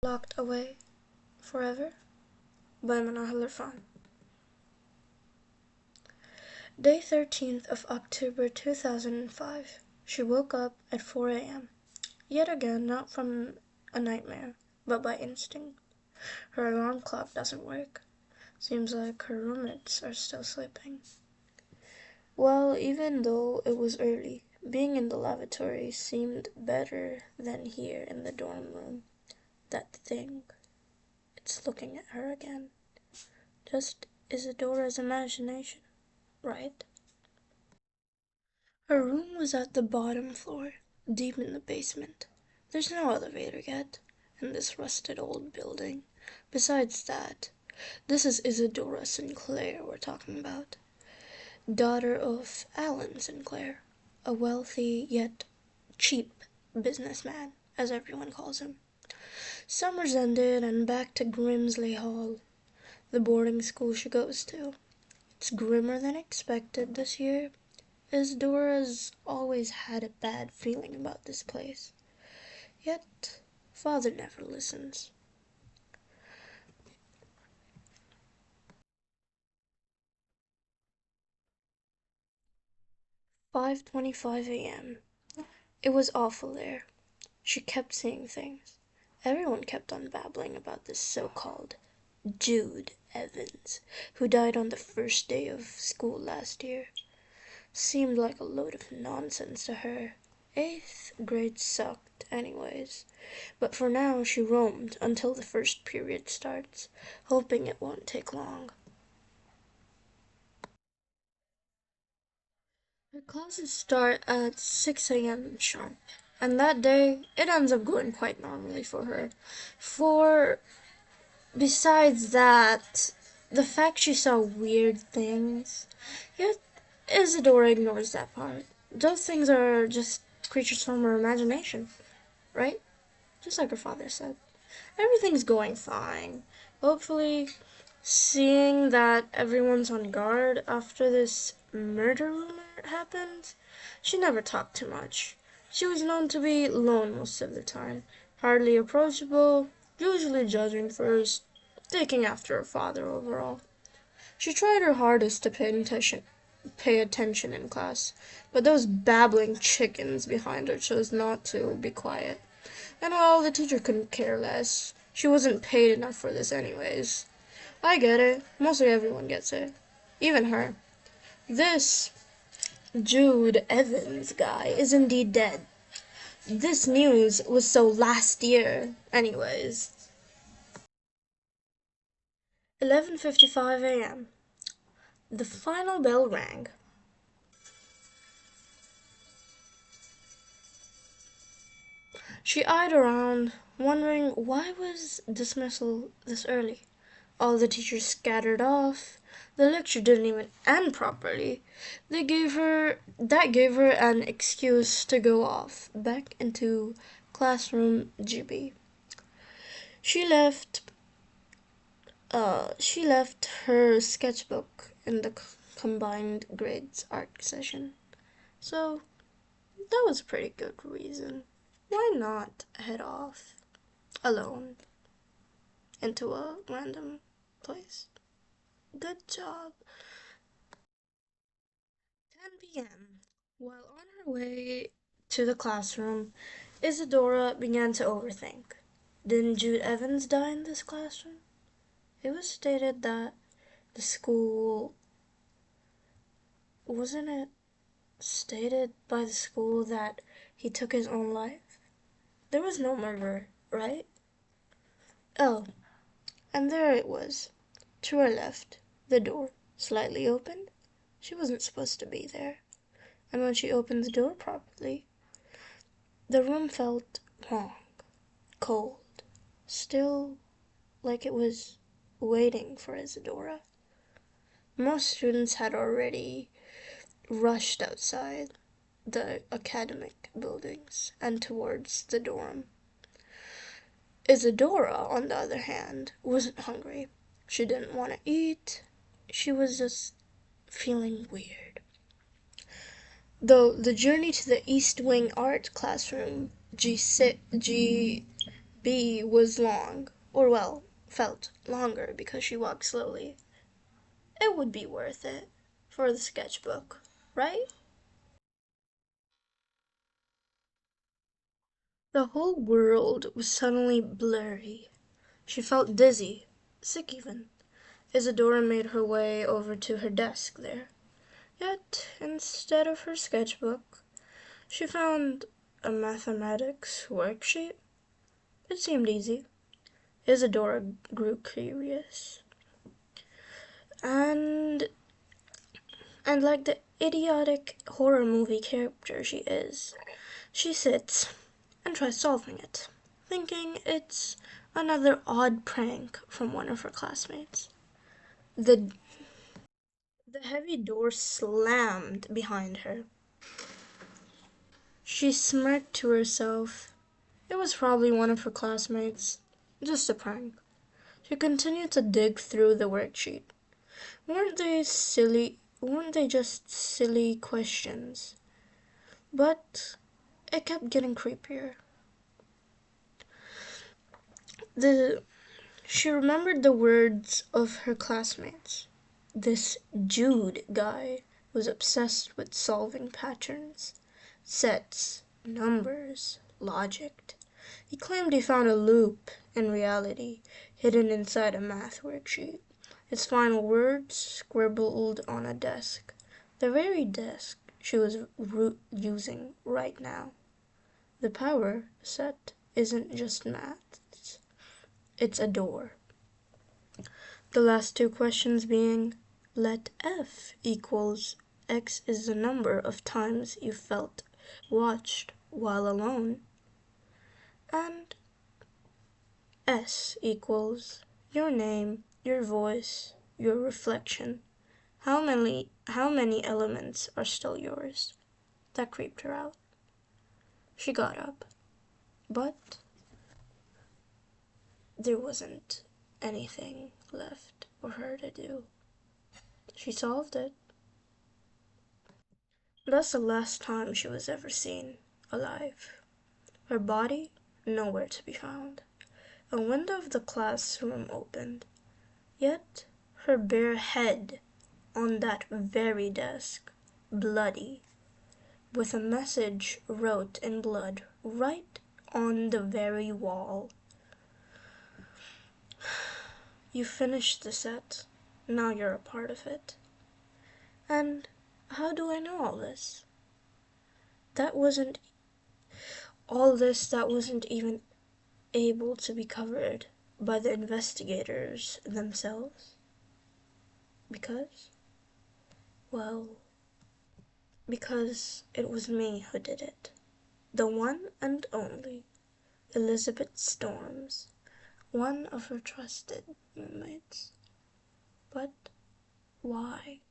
Locked Away Forever by Manahil Irfan. Day 13th of October 2005. She woke up at 4 a.m. Yet again, not from a nightmare, but by instinct. Her alarm clock doesn't work. Seems like her roommates are still sleeping. Well, even though it was early, being in the lavatory seemed better than here in the dorm room. That thing. It's looking at her again. Just Isadora's imagination, right? Her room was at the bottom floor, deep in the basement. There's no elevator yet, in this rusted old building. Besides that, this is Isadora Sinclair we're talking about. Daughter of Alan Sinclair, a wealthy yet cheap businessman, as everyone calls him. Summer's ended and back to Grimsley Hall, the boarding school she goes to. It's grimmer than expected this year. Isadora's always had a bad feeling about this place. Yet, father never listens. 5:25 a.m. It was awful there. She kept seeing things. Everyone kept on babbling about this so-called Jude Evans, who died on the first day of school last year. Seemed like a load of nonsense to her. 8th grade sucked anyways, but for now she roamed until the first period starts, hoping it won't take long. Her classes start at 6 a.m. sharp, and that day it ends up going quite normally for her. For besides that, the fact she saw weird things, yet Isadora ignores that part. Those things are just creatures from her imagination, right? Just like her father said. Everything's going fine. Hopefully, seeing that everyone's on guard after this murder rumor happened, she never talked too much. She was known to be lone most of the time, hardly approachable, usually judging first, taking after her father overall. She tried her hardest to pay attention in class, but those babbling chickens behind her chose not to be quiet. And well, the teacher couldn't care less. She wasn't paid enough for this anyways. I get it. Mostly everyone gets it. Even her. This Jude Evans guy is indeed dead. This news was so last year. Anyways. 11:55 a.m. The final bell rang. She eyed around, wondering why was dismissal this early. All the teachers scattered off. The lecture didn't even end properly. That gave her an excuse to go off back into classroom GB. She left she left her sketchbook in the combined grades art session. So that was a pretty good reason. Why not head off alone into a random place? Good job. 10 p.m. While on her way to the classroom, Isadora began to overthink. Didn't Jude Evans die in this classroom? It was stated that the school. Wasn't it stated by the school that he took his own life? There was no murder, right? Oh, and there it was. To her left, the door, slightly opened. She wasn't supposed to be there. And when she opened the door properly, the room felt wrong, cold, still like it was waiting for Isadora. Most students had already rushed outside the academic buildings and towards the dorm. Isadora, on the other hand, wasn't hungry. She didn't want to eat. She was just feeling weird. Though the journey to the East Wing art classroom, G6, B was long, or well, felt longer because she walked slowly. It would be worth it for the sketchbook, right? The whole world was suddenly blurry. She felt dizzy, sick even. Isadora made her way over to her desk there. Yet, instead of her sketchbook, she found a mathematics worksheet. It seemed easy. Isadora grew curious. And and like the idiotic horror movie character she is, she sits and tries solving it, thinking it's another odd prank from one of her classmates. The the heavy door slammed behind her. She smirked to herself. It was probably one of her classmates. Just a prank. She continued to dig through the worksheet. Weren't they just silly questions? But it kept getting creepier. The She remembered the words of her classmates. This Jude guy was obsessed with solving patterns, sets, numbers, logic. He claimed he found a loop in reality hidden inside a math worksheet. Its final words scribbled on a desk, the very desk she was using right now. The power set isn't just maths, it's a door. The last two questions being, let f equals x is the number of times you felt watched while alone, and s equals your name, your voice, your reflection. How many elements are still yours? That creeped her out. She got up, but there wasn't anything left for her to do. She solved it. That's the last time she was ever seen alive. Her body nowhere to be found. A window of the classroom opened, yet her bare head on that very desk, bloody, with a message wrote in blood right on the very wall. You finished the set. Now you're a part of it. And how do I know all this? That wasn't that wasn't even able to be covered by the investigators themselves. Because, well, because it was me who did it. The one and only Elizabeth Storms, one of her trusted roommates. But why?